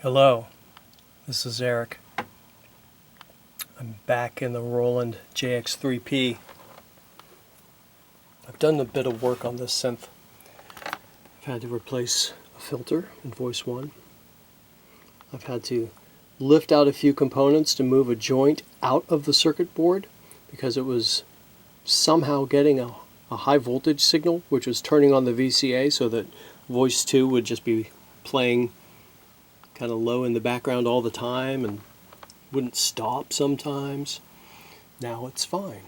Hello, this is Eric. I'm back in the Roland JX-3P. I've done a bit of work on this synth. I've had to replace a filter in voice 1. I've had to lift out a few components to move a joint out of the circuit board because it was somehow getting a high voltage signal, which was turning on the VCA so that voice 2 would just be playing kind of low in the background all the time and wouldn't stop sometimes. Now it's fine.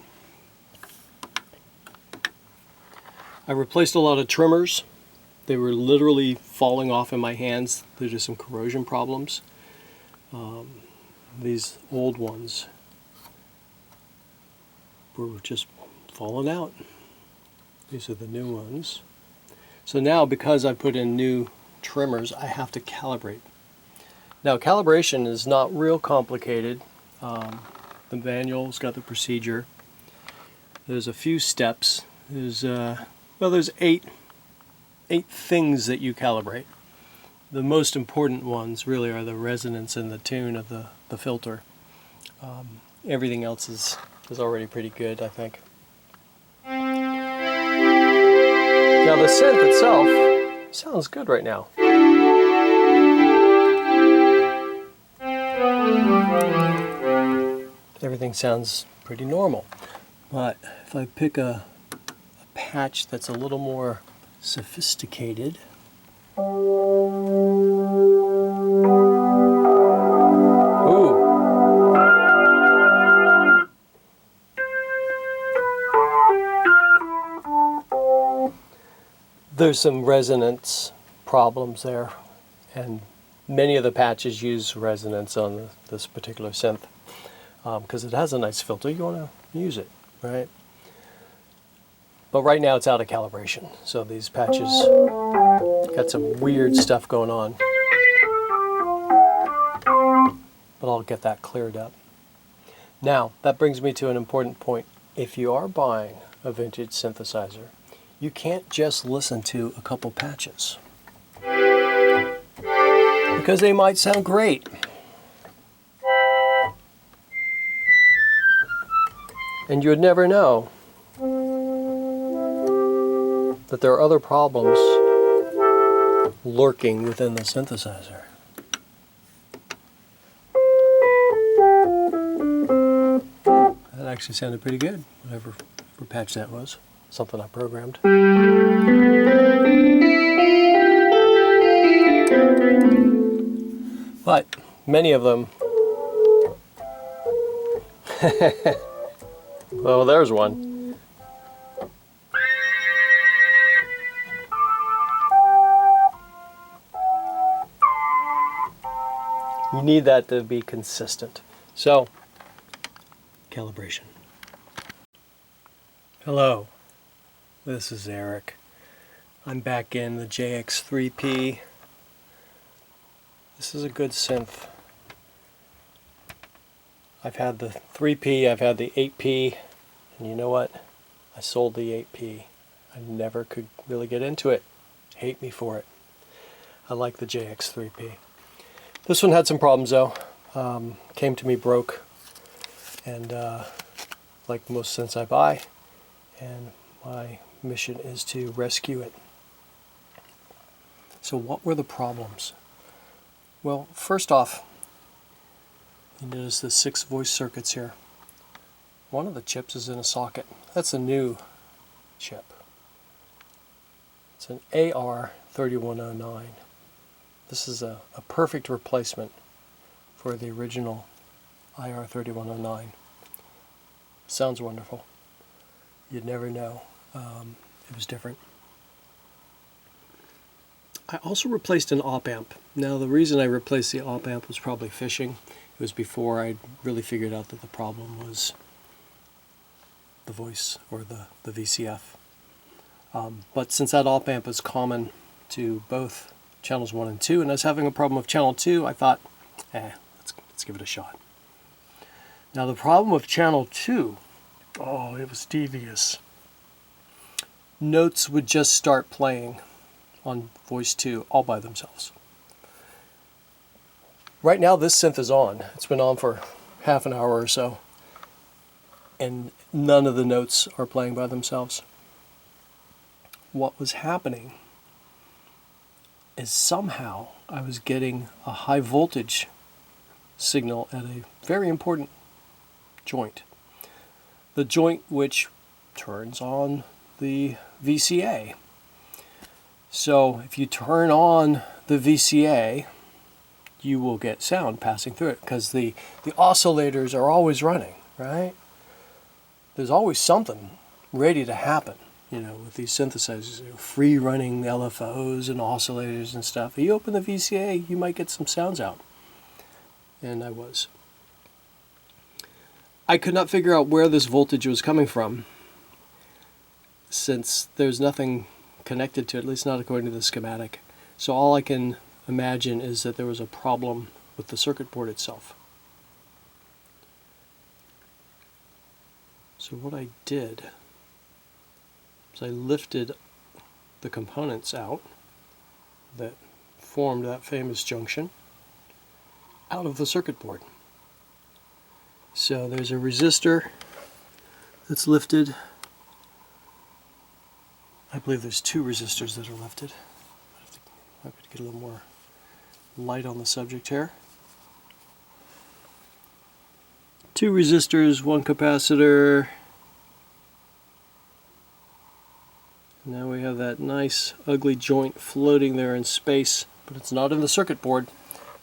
I replaced a lot of trimmers. They were literally falling off in my hands due to some corrosion problems. These old ones were just falling out. These are the new ones. So now, because I put in new trimmers, I have to calibrate. Now, calibration is not real complicated. The manual's got the procedure. There's a few steps. There's eight things that you calibrate. The most important ones really are the resonance and the tune of the filter. Everything else is already pretty good, I think. Now the synth itself sounds good right now. Everything sounds pretty normal. But if I pick a patch that's a little more sophisticated, there's some resonance problems there, and many of the patches use resonance on this particular synth because it has a nice filter. You want to use it, right? But right now it's out of calibration, so these patches got some weird stuff going on. But I'll get that cleared up. Now, that brings me to an important point. If you are buying a vintage synthesizer, you can't just listen to a couple patches, because they might sound great. And you would never know that there are other problems lurking within the synthesizer. That actually sounded pretty good, whatever patch that was. Something I programmed. But many of them, well, there's one. You need that to be consistent. So, calibration. Hello. This is Eric. I'm back in the JX-3P. This is a good synth. I've had the 3P, I've had the 8P, and you know what? I sold the 8P. I never could really get into it. Hate me for it. I like the JX-3P. This one had some problems though. Came to me broke, and like most synths I buy, and my mission is to rescue it. So what were the problems? Well, first off, you notice the 6 voice circuits here. One of the chips is in a socket. That's a new chip. It's an AR3109. This is a perfect replacement for the original IR3109. Sounds wonderful. You'd never know. It was different. I also replaced an op amp. Now, the reason I replaced the op amp was probably fishing. It was before I really figured out that the problem was the voice or the VCF. But since that op amp is common to both channels 1 and 2, and I was having a problem with channel 2, I thought, let's give it a shot. Now, the problem with channel 2, oh, it was devious. Notes would just start playing on voice 2 all by themselves. right now this synth is on. It's been on for half an hour or so, and none of the notes are playing by themselves. What was happening is somehow I was getting a high voltage signal at a very important joint. The joint which turns on the VCA. So if you turn on the VCA, you will get sound passing through it, because the oscillators are always running, right? There's always something ready to happen, you know, with these synthesizers, free running LFOs and oscillators and stuff. If you open the VCA, you might get some sounds out. And I was. I could not figure out where this voltage was coming from, since there's nothing connected to it, at least not according to the schematic. So all I can imagine is that there was a problem with the circuit board itself. So what I did is I lifted the components out that formed that famous junction out of the circuit board. So there's a resistor that's lifted. I believe there's two resistors that are lifted. I have to get a little more light on the subject here. Two resistors, one capacitor. Now we have that nice ugly joint floating there in space, but it's not in the circuit board,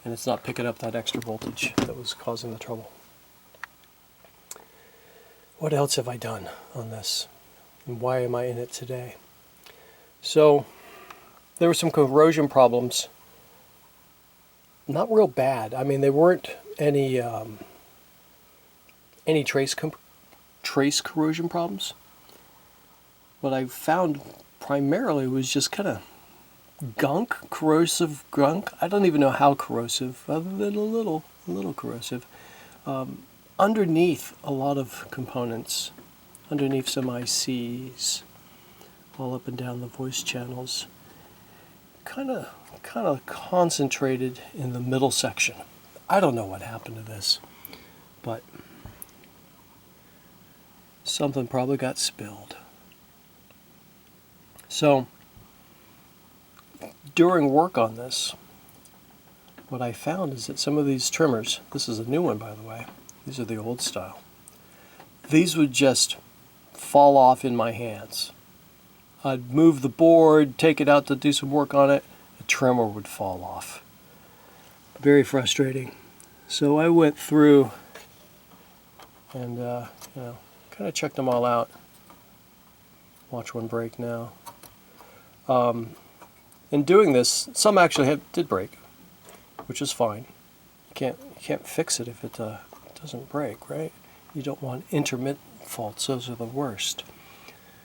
and it's not picking up that extra voltage that was causing the trouble. What else have I done on this, and why am I in it today? So there were some corrosion problems. Not real bad. I mean, they weren't any trace corrosion problems. What I found primarily was just kind of gunk, corrosive gunk. I don't even know how corrosive, other than a little corrosive. Underneath a lot of components, underneath some ICs, all up and down the voice channels, kind of concentrated in the middle section. I don't know what happened to this, but something probably got spilled. So during work on this, what I found is that some of these trimmers, this is a new one by the way, these are the old style, these would just fall off in my hands. I'd move the board, take it out to do some work on it, the trimmer would fall off. Very frustrating. So I went through and kind of checked them all out. Watch one break now. In doing this, some actually did break, which is fine. You can't fix it if it doesn't break, right? You don't want intermittent faults; those are the worst.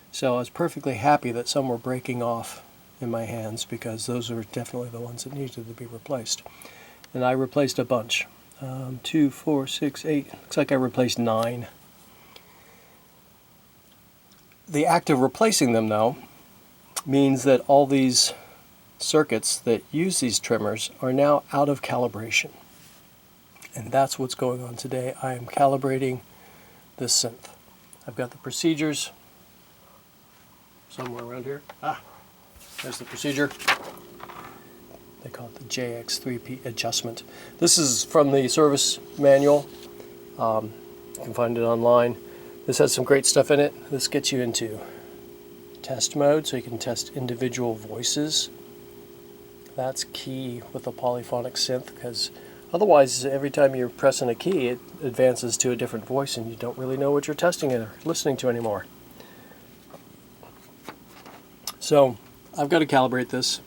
So I was perfectly happy that some were breaking off in my hands, because those are definitely the ones that needed to be replaced. And I replaced a bunch. 2, 4, 6, 8. Looks like I replaced 9. The act of replacing them, though, means that all these circuits that use these trimmers are now out of calibration. And that's what's going on today. I am calibrating this synth. I've got the procedures somewhere around here. There's the procedure. They call it the JX-3P adjustment. This is from the service manual. You can find it online. This has some great stuff in it. This gets you into test mode, so you can test individual voices. That's key with a polyphonic synth, because otherwise every time you're pressing a key it advances to a different voice and you don't really know what you're testing or listening to anymore. So I've got to calibrate this.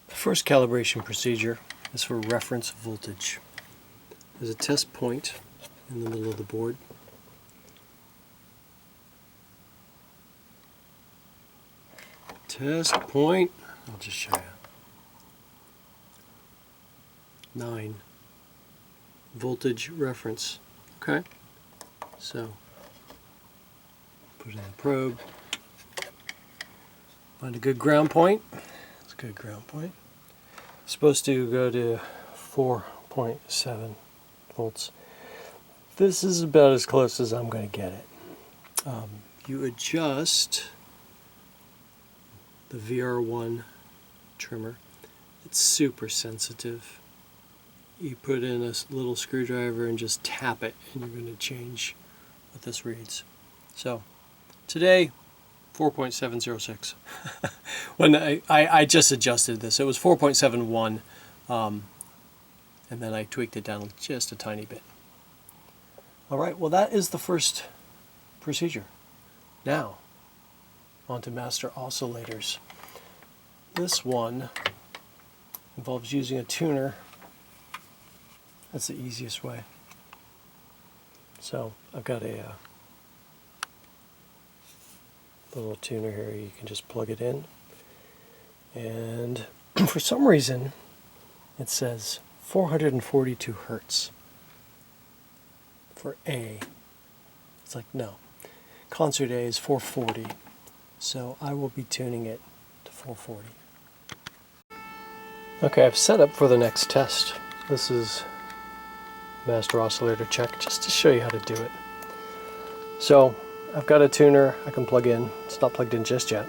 The first calibration procedure is for reference voltage. There's a test point in the middle of the board. Test point, I'll just show you. 9 voltage reference. Okay, so put in the probe, find a good ground point. It's a good ground point. It's supposed to go to 4.7 volts. This is about as close as I'm going to get it. You adjust the VR1 trimmer. It's super sensitive. You put in a little screwdriver and just tap it, and you're going to change what this reads. So today, 4.706. When I just adjusted this, it was 4.71, and then I tweaked it down just a tiny bit. All right, well, that is the first procedure. Now, on to master oscillators. This one involves using a tuner. That's the easiest way. So I've got a little tuner here. You can just plug it in, and for some reason it says 442 hertz for A. It's like, no, concert A is 440, so I will be tuning it to 440. Okay, I've set up for the next test. This is master oscillator check, just to show you how to do it. So I've got a tuner I can plug in. It's not plugged in just yet.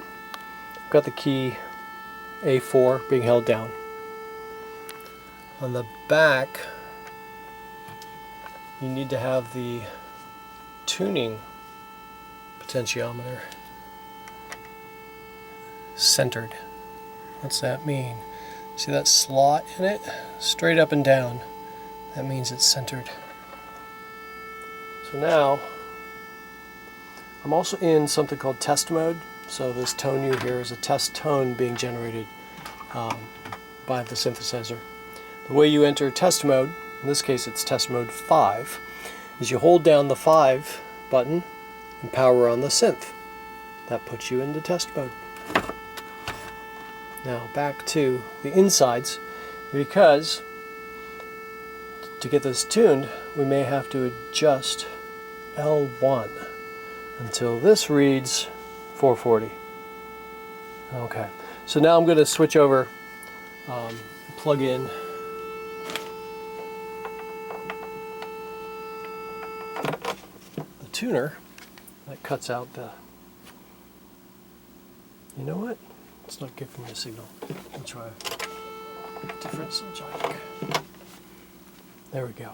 I've got the key A4 being held down. On the back, you need to have the tuning potentiometer centered. What's that mean? See that slot in it? Straight up and down. That means it's centered. So now, I'm also in something called test mode. So this tone you hear is a test tone being generated by the synthesizer. The way you enter test mode, in this case it's test mode 5, is you hold down the 5 button and power on the synth. That puts you into test mode. Now back to the insides, because to get this tuned, we may have to adjust L1 until this reads 440. Okay, so now I'm going to switch over, plug in the tuner that cuts out the, you know what? It's not giving me a signal. I'll try a different jack. There we go.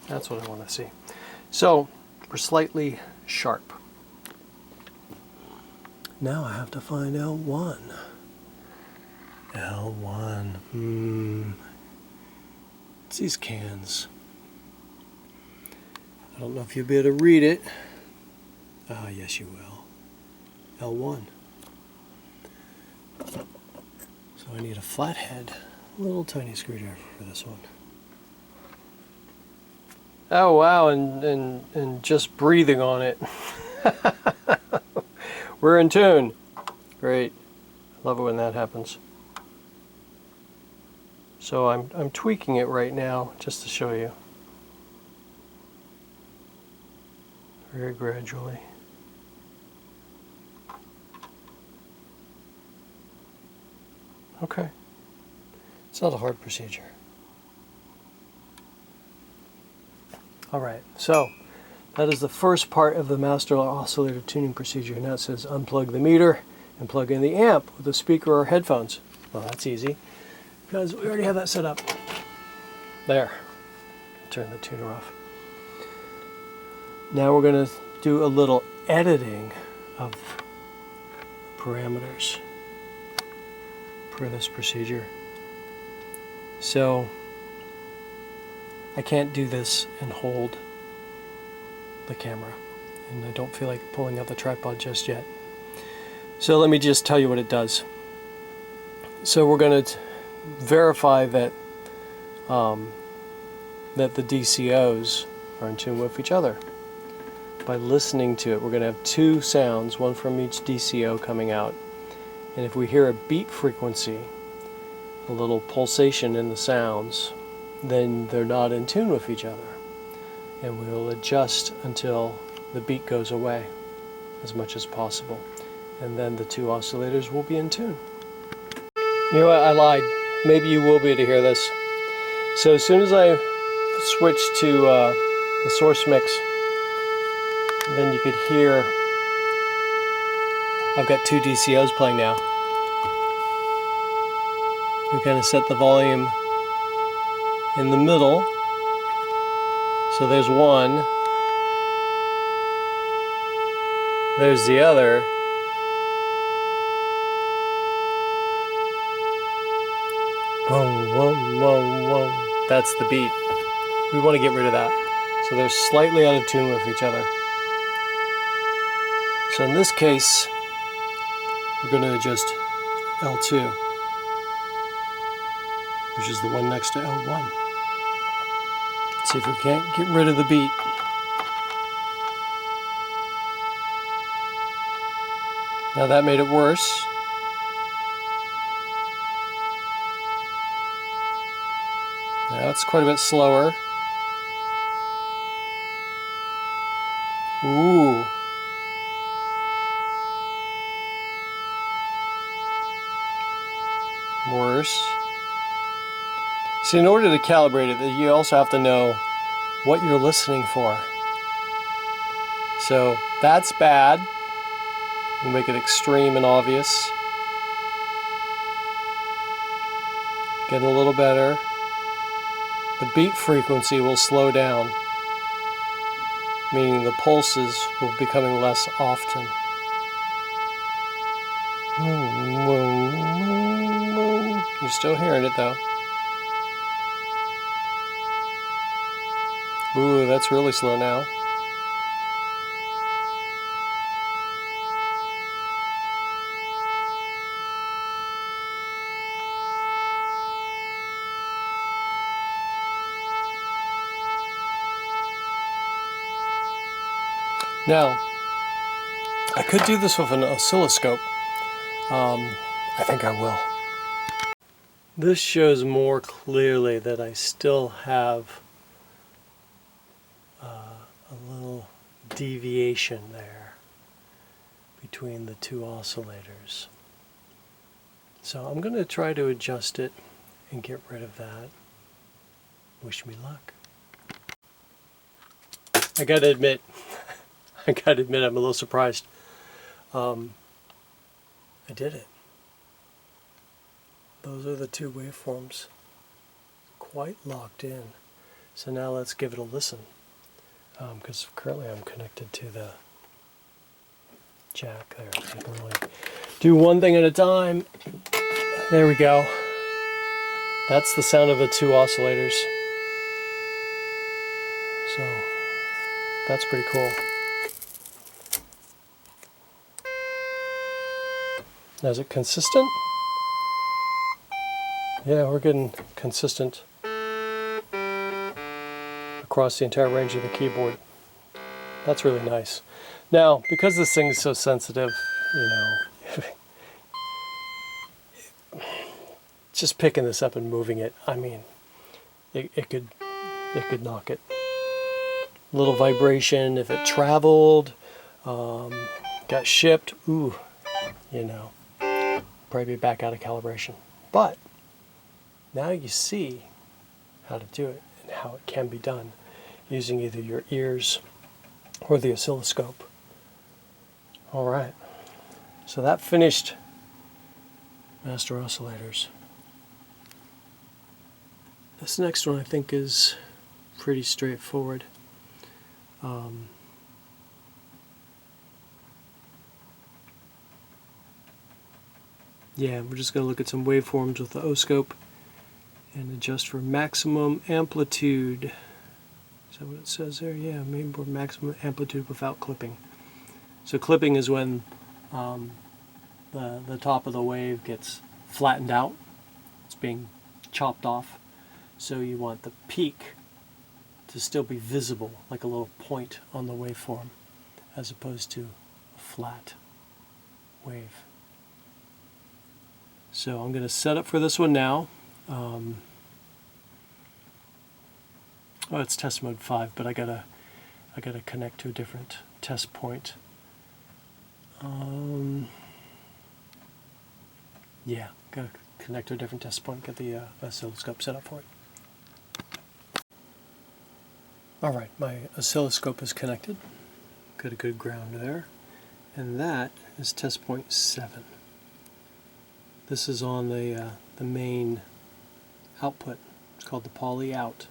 That's what I want to see. So we're slightly sharp. Now I have to find L1. L1. It's these cans. I don't know if you'll be able to read it. Ah, yes you will. L1. So I need a flathead, little tiny screwdriver for this one. Oh wow, and just breathing on it. We're in tune. Great. Love it when that happens. So I'm tweaking it right now just to show you. Very gradually. Okay. It's not a hard procedure. Alright, so that is the first part of the master oscillator tuning procedure. Now it says unplug the meter and plug in the amp with a speaker or headphones. Well, that's easy because we already have that set up. There. Turn the tuner off. Now we're going to do a little editing of parameters for this procedure. So I can't do this and hold the camera, and I don't feel like pulling out the tripod just yet. So let me just tell you what it does. So we're going to verify that that the DCOs are in tune with each other by listening to it. We're going to have two sounds, one from each DCO coming out, and if we hear a beat frequency, a little pulsation in the sounds, then they're not in tune with each other, and we will adjust until the beat goes away as much as possible, and then the two oscillators will be in tune. You know what, I lied. Maybe you will be able to hear this. So as soon as I switch to the source mix, then you could hear I've got two DCOs playing now. We kind of set the volume in the middle. So there's one. There's the other. Boom, boom, boom, boom. That's the beat. We want to get rid of that. So they're slightly out of tune with each other. So in this case, we're going to adjust L2, which is the one next to L1. See if we can't get rid of the beat. Now that made it worse. Now it's quite a bit slower. Ooh. Worse. See, in order to calibrate it, you also have to know what you're listening for. So that's bad. We'll make it extreme and obvious. Getting a little better. The beat frequency will slow down, meaning the pulses will be coming less often. You're still hearing it though. Ooh, that's really slow now. Now, I could do this with an oscilloscope. I think I will. This shows more clearly that I still have a little deviation there between the two oscillators. So I'm going to try to adjust it and get rid of that. Wish me luck. I gotta admit, I'm a little surprised. I did it. Those are the two waveforms, quite locked in. So now let's give it a listen, because currently I'm connected to the jack there. So I can only do one thing at a time. There we go. That's the sound of the two oscillators. So that's pretty cool. Now, is it consistent? Yeah, we're getting consistent across the entire range of the keyboard. That's really nice. Now, because this thing is so sensitive, you know, just picking this up and moving it, I mean, it could knock it. A little vibration if it traveled, got shipped, ooh, you know, probably be back out of calibration. But now you see how to do it and how it can be done using either your ears or the oscilloscope. All right, so that finished master oscillators. This next one I think is pretty straightforward. Yeah, we're just going to look at some waveforms with the oscope and adjust for maximum amplitude. Is that what it says there? Yeah, mainboard maximum amplitude without clipping. So clipping is when the top of the wave gets flattened out. It's being chopped off. So you want the peak to still be visible, like a little point on the waveform, as opposed to a flat wave. So I'm going to set up for this one now. Oh, it's test mode 5, but I gotta connect to a different test point. Yeah, gotta connect to a different test point. Get the oscilloscope set up for it. Alright, my oscilloscope is connected. Got a good ground there. And that is test point 7. This is on the main output. It's called the poly out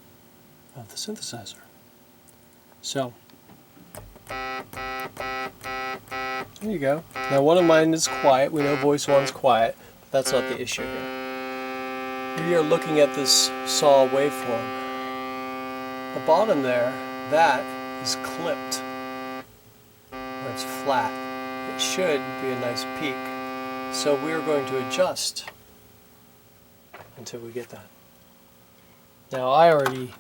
of the synthesizer. So, there you go. Now one of mine is quiet. We know voice 1's quiet, but that's not the issue here. We are looking at this saw waveform. The bottom there, that is clipped, where it's flat. It should be a nice peak. So we're going to adjust until we get that. Now I already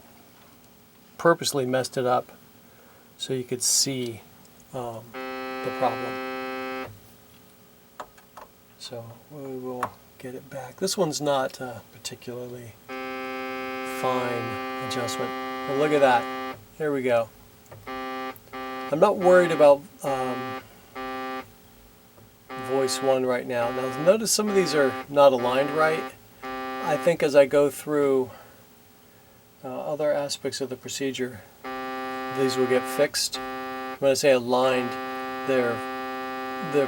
purposely messed it up so you could see the problem. So we will get it back. This one's not particularly fine adjustment. But look at that. There we go. I'm not worried about voice 1 right now. Now notice some of these are not aligned right. I think as I go through other aspects of the procedure, these will get fixed. When I say aligned, their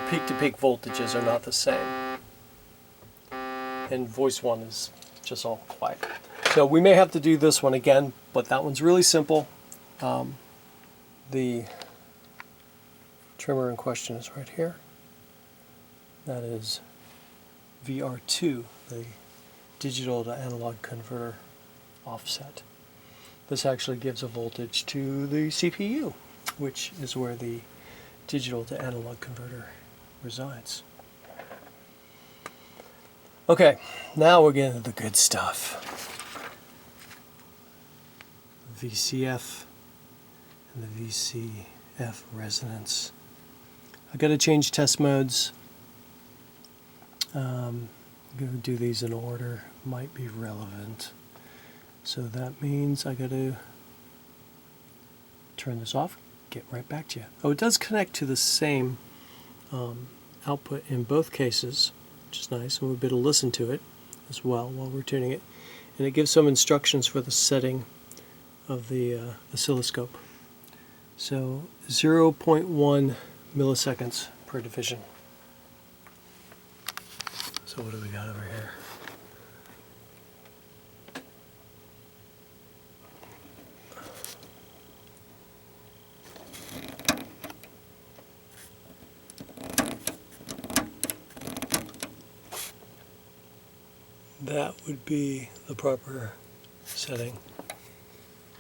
peak-to-peak voltages are not the same. And voice 1 is just all quiet. So we may have to do this one again, but that one's really simple. The trimmer in question is right here. That is VR2, the digital to analog converter offset. This actually gives a voltage to the CPU, which is where the digital to analog converter resides. Okay, now we're getting to the good stuff. VCF and the VCF resonance. I got to change test modes. I'm going to do these in order. Might be relevant. So that means I got to turn this off, get right back to you. Oh, it does connect to the same output in both cases, which is nice. And we'll be able to listen to it as well while we're tuning it. And it gives some instructions for the setting of the oscilloscope. So 0.1 milliseconds per division. So what do we got over here? That would be the proper setting,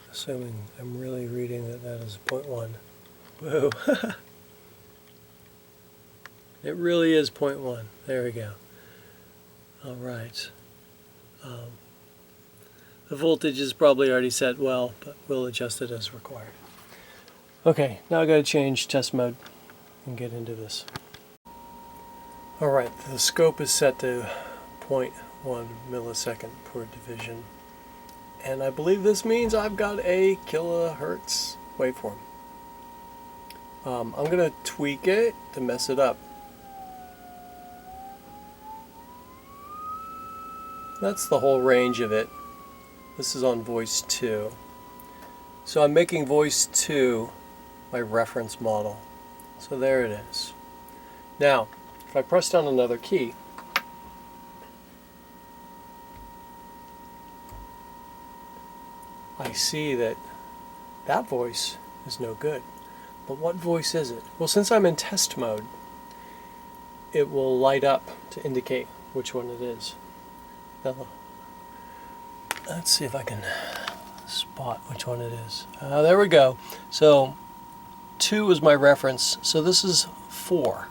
assuming I'm really reading that that is 0.1. Whoa. It really is 0.1. There we go. All right. The voltage is probably already set well, but we'll adjust it as required. Okay, now I got to change test mode and get into this. All right, the scope is set to 0.1 millisecond per division, and I believe this means I've got a kilohertz waveform. I'm going to tweak it to mess it up. That's the whole range of it. This is on voice 2. So I'm making voice 2 my reference model. So there it is. Now, if I press down another key, I see that that voice is no good. But what voice is it? Well, since I'm in test mode, it will light up to indicate which one it is. Now, let's see if I can spot which one it is. There we go. So 2 is my reference, so this is 4.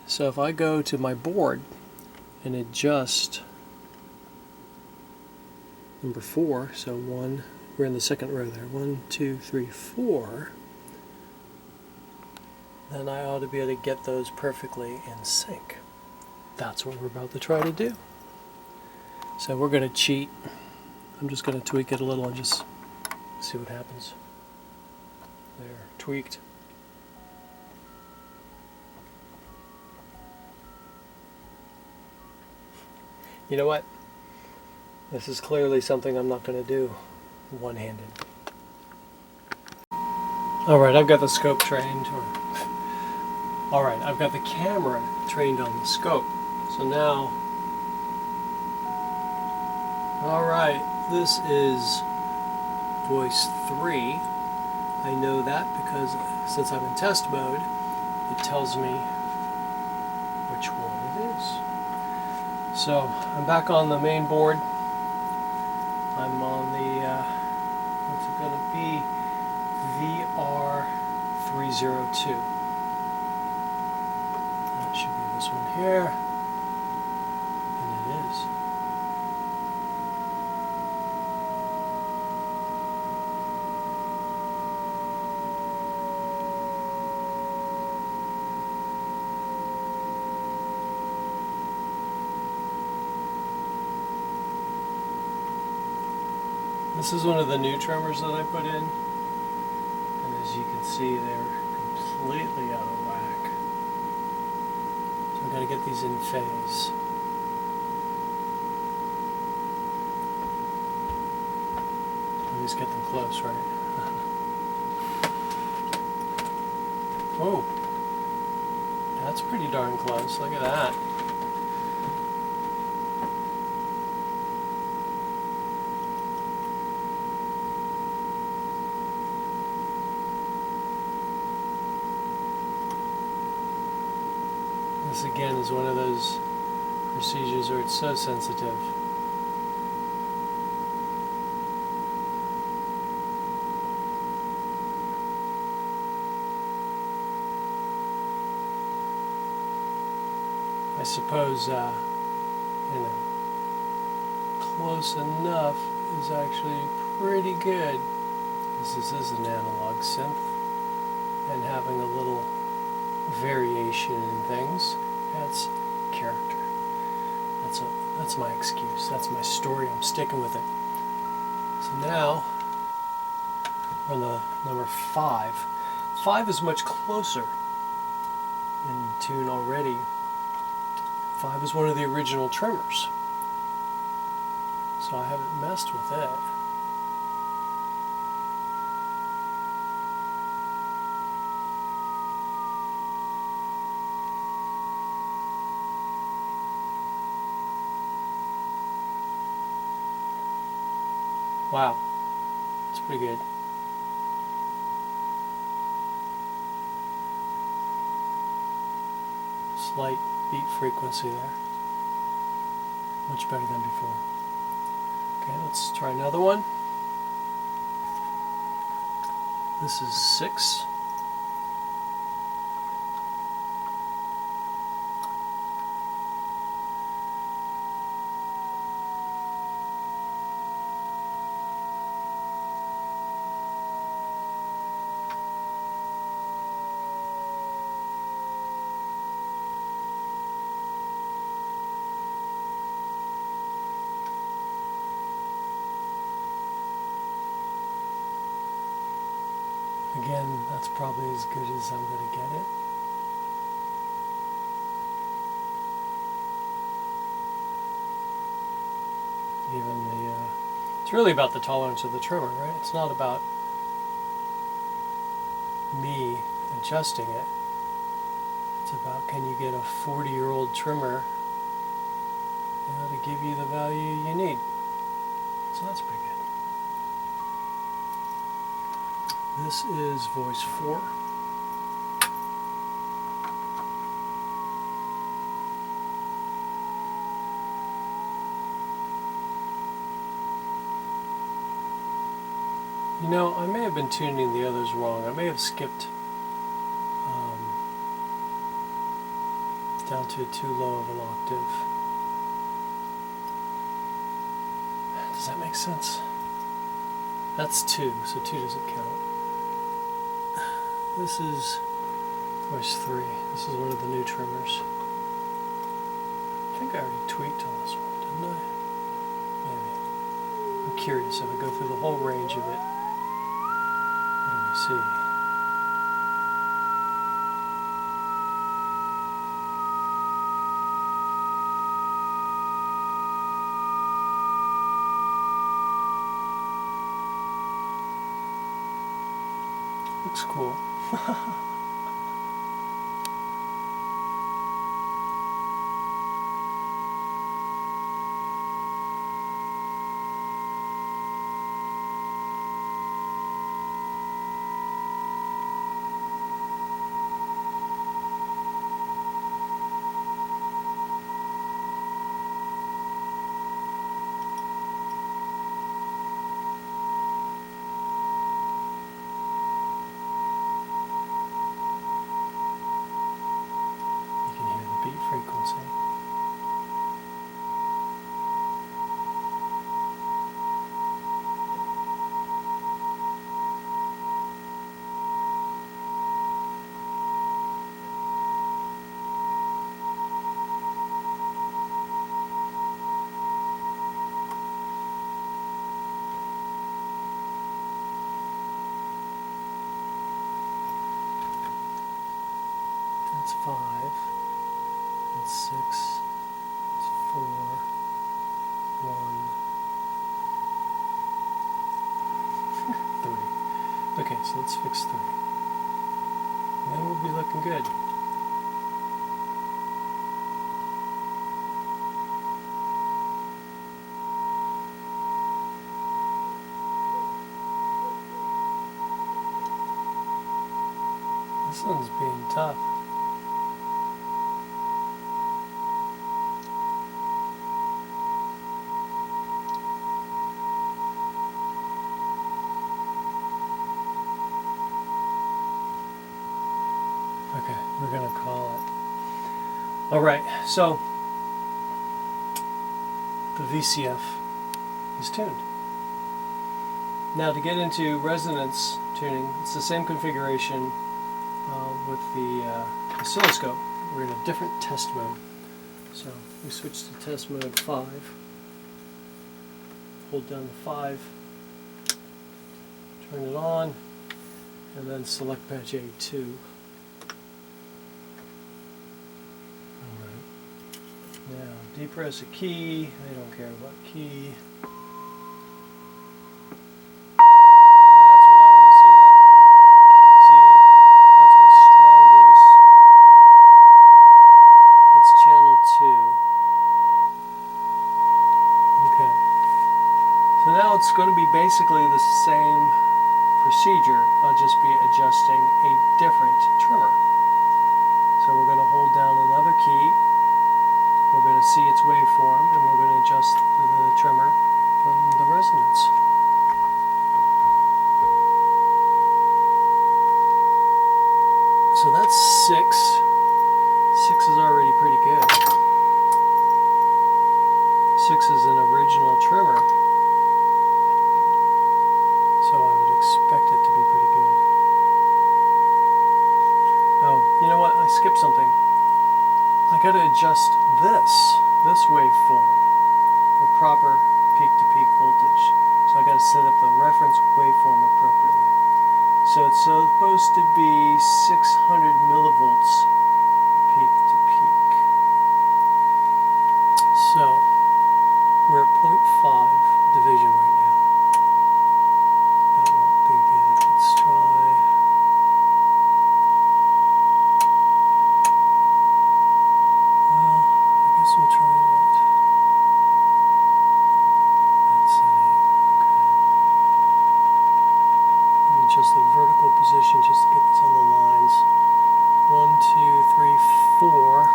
So if I go to my board and adjust number 4, so 1, we're in the second row there, 1, 2, 3, 4, then I ought to be able to get those perfectly in sync. That's what we're about to try to do. So we're going to cheat. I'm just going to tweak it a little and just see what happens. There, tweaked. You know what? This is clearly something I'm not going to do one-handed. Alright, I've got the scope trained. Alright, I've got the camera trained on the scope. So now, alright, this is voice 3. I know that because since I'm in test mode, it tells me which one it is. So I'm back on the main board. I'm on the, what's it going to be? VR302. That should be this one here. And it is. This is one of the new trimmers that I put in, and as you can see, they're completely out of whack. So I'm going to get these in phase. At least get them close, right? Oh, that's pretty darn close. Look at that. This again is one of those procedures where it's so sensitive. I suppose, close enough is actually pretty good, because this is an analog synth, and having a little variation in things adds character. That's my excuse. That's my story. I'm sticking with it. So now we're on the number 5. 5 is much closer in tune already. 5 is one of the original trimmers, so I haven't messed with it. Wow, that's pretty good. Slight beat frequency there. Much better than before. Okay, let's try another one. This is 6. Again, that's probably as good as I'm going to get it. Even the, it's really about the tolerance of the trimmer, right? It's not about me adjusting it. It's about, can you get a 40-year-old trimmer, to give you the value you need. So that's pretty good. This is voice 4. I may have been tuning the others wrong. I may have skipped down to too low of an octave. Does that make sense? That's 2, so 2 doesn't count. This is voice 3. This is one of the new trimmers. I think I already tweaked on this one, didn't I? Maybe. I'm curious if I go through the whole range of it. What do we see? Looks cool. Frequency. That's 5. That's 6. That's 4. 1. 3. Okay, so let's fix 3. And then we'll be looking good. This one's being tough. Okay, we're going to call it. All right, so the VCF is tuned. Now to get into resonance tuning, it's the same configuration with the oscilloscope. We're in a different test mode. So we switch to test mode 5. Hold down the 5. Turn it on, and then select patch A2. Now, depress a key. I don't care about key. That's what I want to see there. See, that's my strong voice. It's channel 2. Okay. So now it's going to be basically the same procedure. I'll just be adjusting a different trimmer. So we're going to hold down another key. We're going to see its waveform, and we're going to adjust the trimmer from the resonance. So that's 6. 6 is already pretty good. 6 is an original trimmer, so I would expect it to be pretty good. Oh, you know what? I skipped something. I got to adjust this waveform for proper peak-to-peak voltage. So I got to set up the reference waveform appropriately. So it's supposed to be 600 millivolts peak-to-peak. So we're at 0.5 division right now. That won't be good. Let's try. We'll try it. That's setting. Okay. Let me adjust the vertical position just to get this on the lines. 1, 2, 3, 4.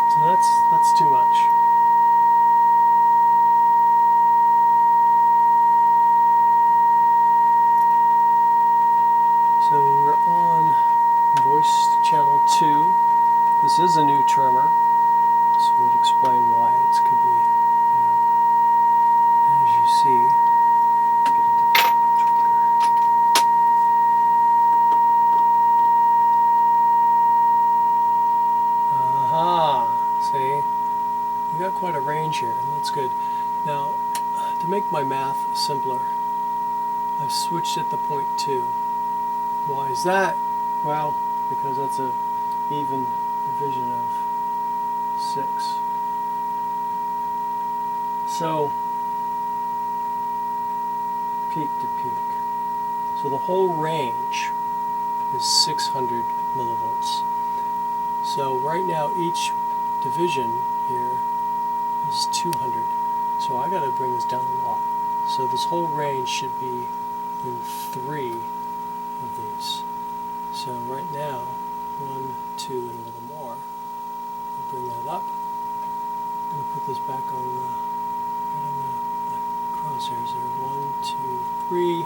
So that's too much. So we're on voice channel 2. This is a new trimmer. This would explain why it could be, as you see. Get a different controller. Aha! See? We got quite a range here, and that's good. Now, to make my math simpler, I've switched it to 0.2. Why is that? Well, because that's a even division of 6. So whole range is 600 millivolts. So right now each division here is 200. So I got to bring this down a lot. So this whole range should be in 3 of these. So right now, 1, 2, and a little more. I'll bring that up. I'm going to put this back on the, right on the crosshairs there. 1, 2, 3.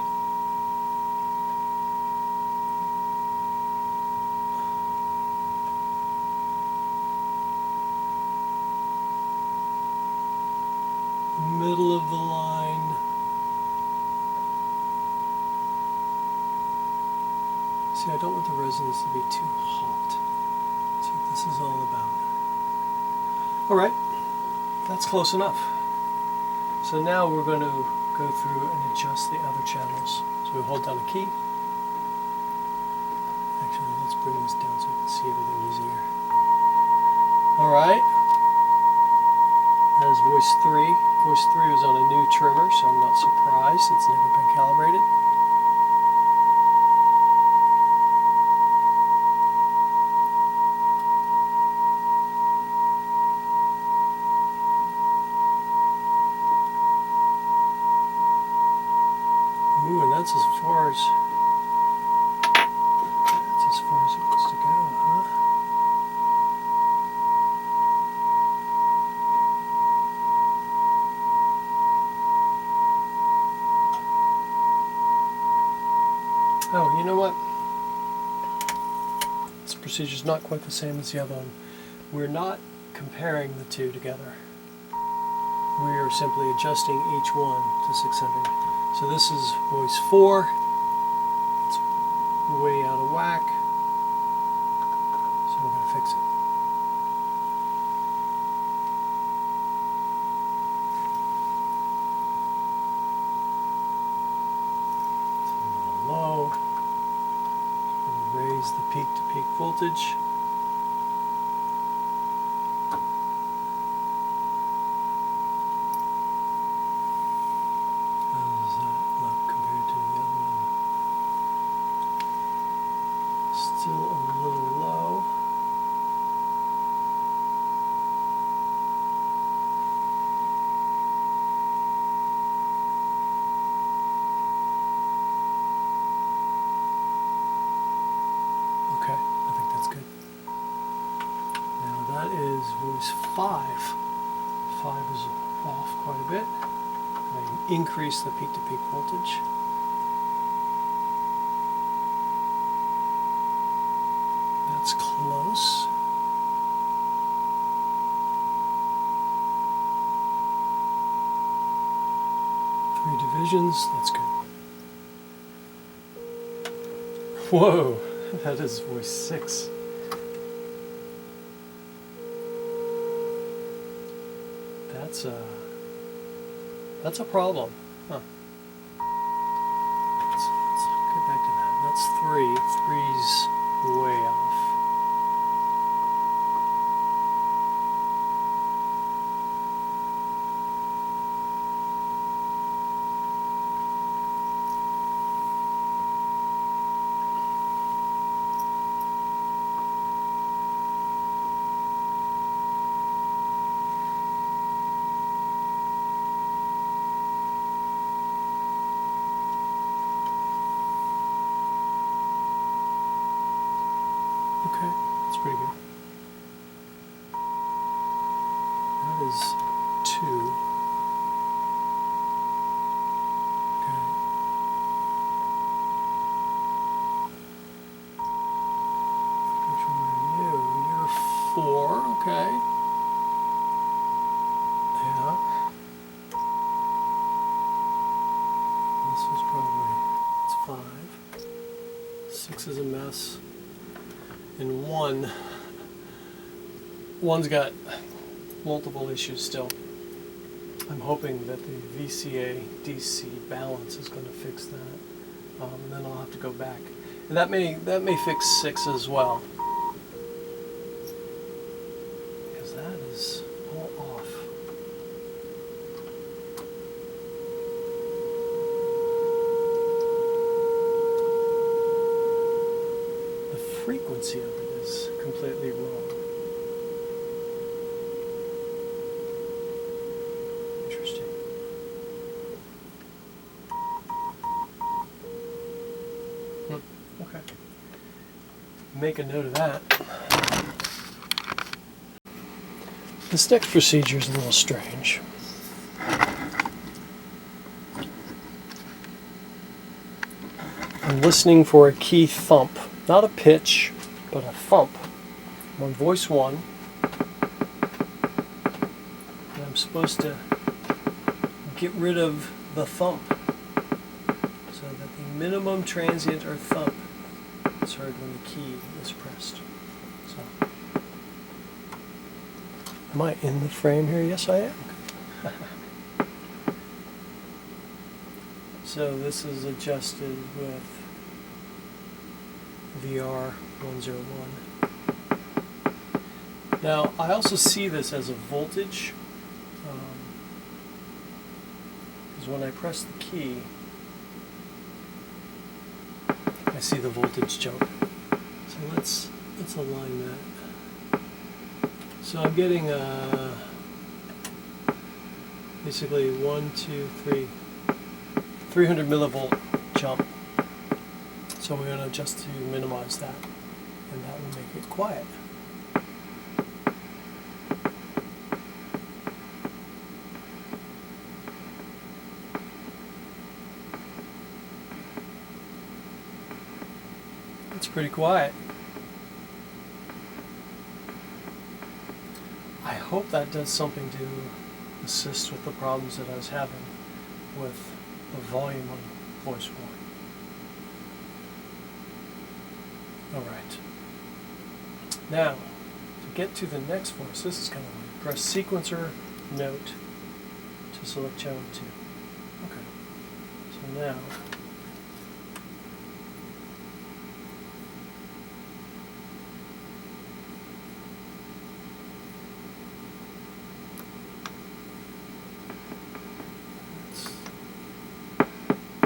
Middle of the line. See, I don't want the resonance to be too hot. That's what this is all about. Alright, that's close enough. So now we're going to go through and adjust the other channels. So we hold down a key. Actually, let's bring this down so we can see everything easier. Alright. That is voice 3. Voice 3 is on a new trimmer, so I'm not surprised. It's never been calibrated. Ooh, and that's as far as it wants to go, huh? Oh, you know what? This procedure's not quite the same as the other one. We're not comparing the two together. We are simply adjusting each one to 600. So this is voice 4. It's way out of whack. So we're going to fix it. It's a little low. I'm going to raise the peak-to-peak voltage. Still a little low. Okay, I think that's good. Now that is voice 5. 5 is off quite a bit. I can increase the peak-to-peak voltage. That's close. Three divisions, that's good. Whoa, that is voice 6. That's a problem. Huh. Let's get back to that. That's 3. 3's way off. Okay, that's pretty good. That is 2. Okay. Which one are you? You're 4, okay. Yeah. This was probably, it's 5. 6 is a mess. And 1's got multiple issues still. I'm hoping that the VCA DC balance is going to fix that, and then I'll have to go back. And that may fix 6 as well, because that is all off. frequency of it is completely wrong. Interesting. Okay. Make a note of that. This next procedure is a little strange. I'm listening for a key thump, not a pitch, but a thump. I'm on voice 1, and I'm supposed to get rid of the thump so that the minimum transient or thump is heard when the key is pressed. So, am I in the frame here? Yes, I am. So this is adjusted with VR 101. Now I also see this as a voltage, because when I press the key, I see the voltage jump. So let's align that. So I'm getting basically 300 millivolt jump. So we're going to adjust to minimize that, and that will make it quiet. It's pretty quiet. I hope that does something to assist with the problems that I was having with the volume on voice 1. Alright. Now, to get to the next voice, this is kind of weird. Press sequencer note to select channel 2. Okay. So now,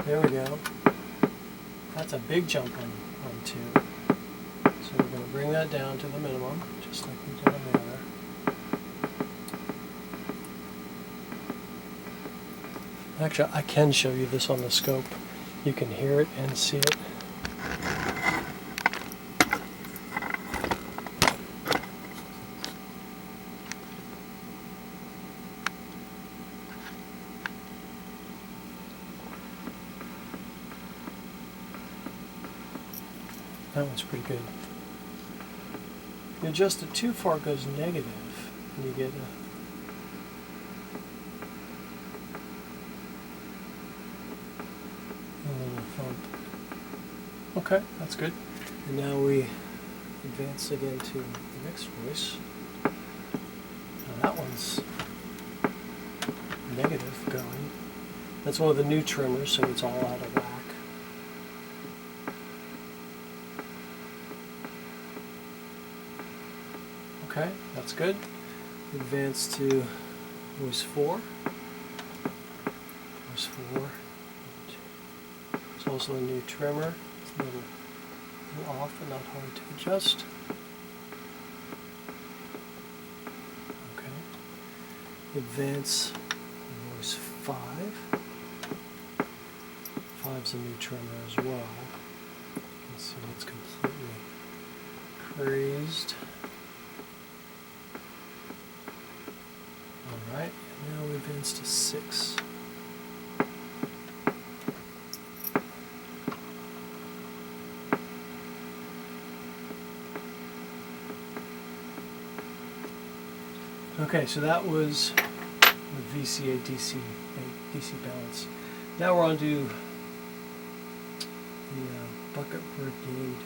there we go. That's a big jump on 2. So we're going to bring that down to the minimum, just like we did on the other. Actually, I can show you this on the scope. You can hear it and see it. That one's pretty good. If you adjust it too far, it goes negative, and you get a little thump. Okay, that's good. And now we advance again to the next voice. Now that one's negative going. That's one of the new trimmers, so it's all out of whack. Okay, that's good. Advance to voice 4. Voice 4. It's also a new trimmer. It's a little off and not hard to adjust. Okay. Advance voice 5. 5's a new trimmer as well. You can see it's completely crazed. Alright, now we advance to 6. Okay, so that was the VCA DC balance. Now we're on to the bucket brigade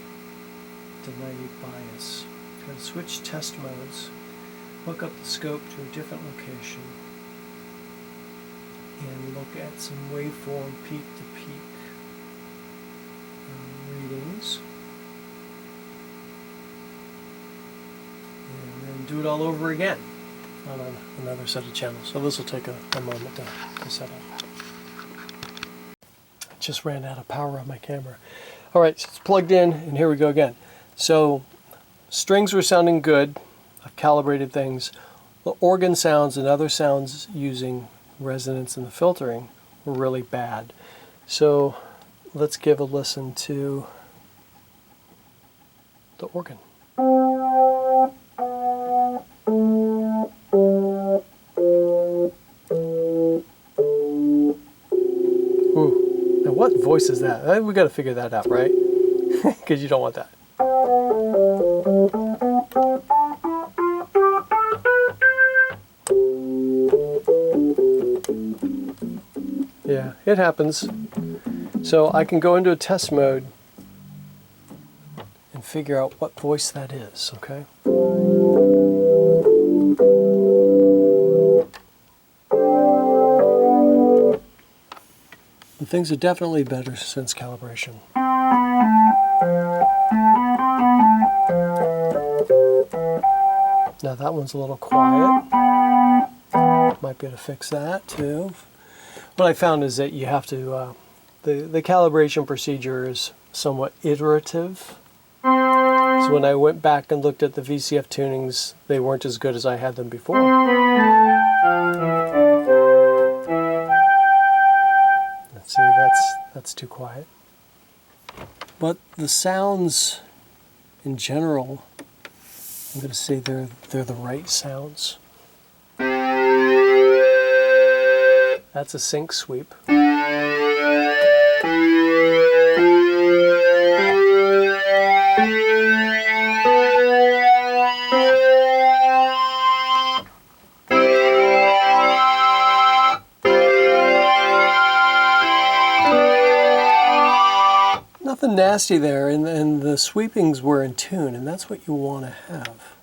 delay bias. We're going to switch test modes. Hook up the scope to a different location and look at some waveform peak-to-peak readings, and then do it all over again on another set of channels. So this will take a moment to set up. I just ran out of power on my camera. Alright, so it's plugged in, and here we go again. So strings were sounding good. I've calibrated things. The organ sounds and other sounds using resonance and the filtering were really bad. So let's give a listen to the organ. Ooh. Now what voice is that? We got to figure that out, right? Because you don't want that. Yeah, it happens. So I can go into a test mode and figure out what voice that is, okay? And things are definitely better since calibration. Now that one's a little quiet. Might be able to fix that too. What I found is that you have to, the calibration procedure is somewhat iterative. So when I went back and looked at the VCF tunings, they weren't as good as I had them before. Let's see, that's too quiet. But the sounds in general, I'm going to say they're the right sounds. That's a sync sweep. Nothing nasty there, and the sweepings were in tune, and that's what you want to have.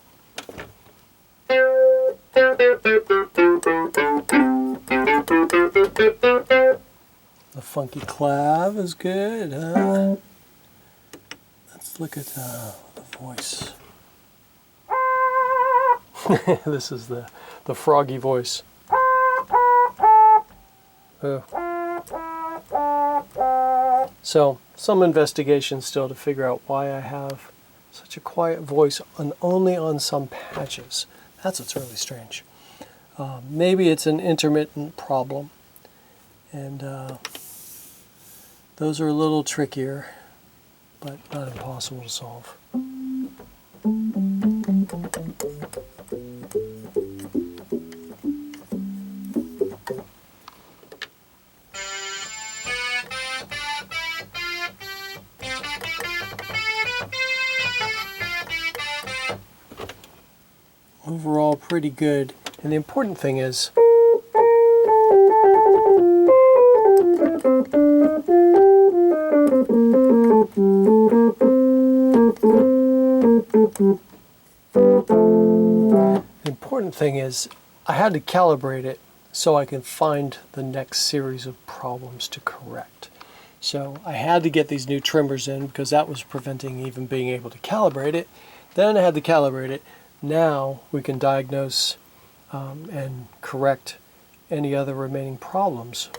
The funky clav is good. Let's look at the voice. This is the froggy voice. So, some investigation still to figure out why I have such a quiet voice only on some patches. That's what's really strange. Maybe it's an intermittent problem, and those are a little trickier, but not impossible to solve. Overall, pretty good. And the important thing is, I had to calibrate it so I can find the next series of problems to correct. So I had to get these new trimmers in because that was preventing even being able to calibrate it. Then I had to calibrate it. Now we can diagnose and correct any other remaining problems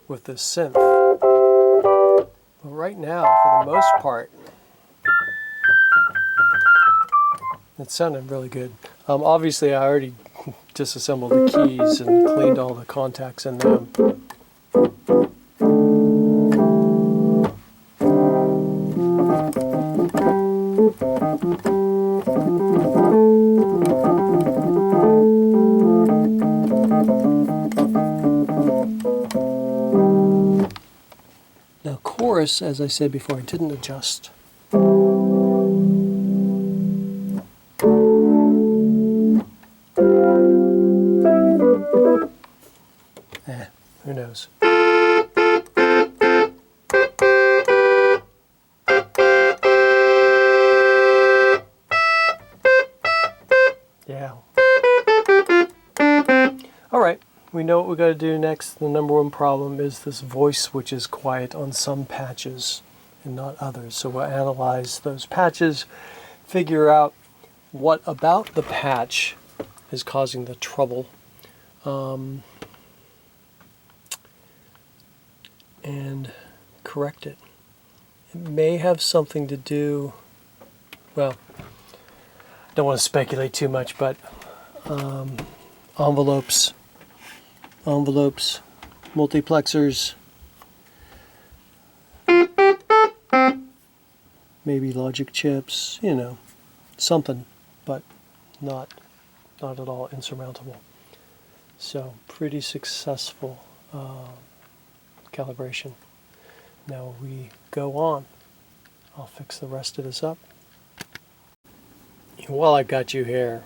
with this synth. But right now, for the most part, it sounded really good. Obviously, I already disassembled the keys and cleaned all the contacts in them. Now chorus, as I said before, I didn't adjust. Who knows? Yeah. All right. We know what we got to do next. The number one problem is this voice, which is quiet on some patches and not others. So we'll analyze those patches, figure out what about the patch is causing the trouble, and correct it. It may have something to do, well, don't want to speculate too much, but envelopes, multiplexers, maybe logic chips, you know, something, but not at all insurmountable. So pretty successful calibration. Now we go on. I'll fix the rest of this up. While I've got you here,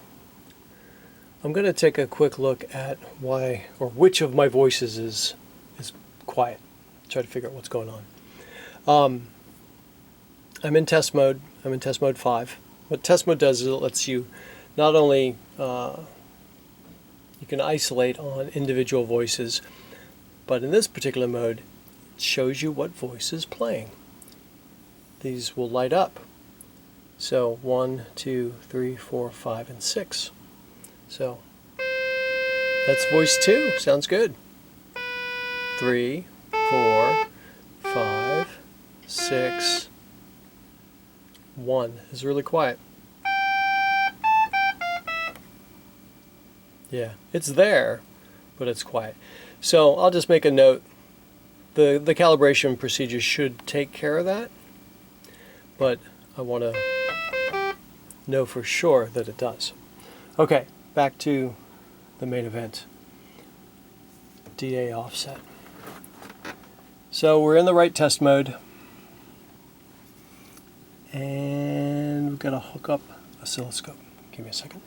I'm going to take a quick look at why or which of my voices is quiet. Try to figure out what's going on. I'm in test mode. I'm in test mode 5. What test mode does is it lets you not only you can isolate on individual voices, but in this particular mode, it shows you what voice is playing. These will light up. So 1, 2, 3, 4, 5, and 6. So that's voice 2. Sounds good. 3, 4, 5, 6. 1 is really quiet. Yeah, it's there, but it's quiet. So I'll just make a note. The calibration procedure should take care of that, but I want to know for sure that it does. Okay, back to the main event. DA offset. So we're in the right test mode, and we've got to hook up oscilloscope. Give me a second.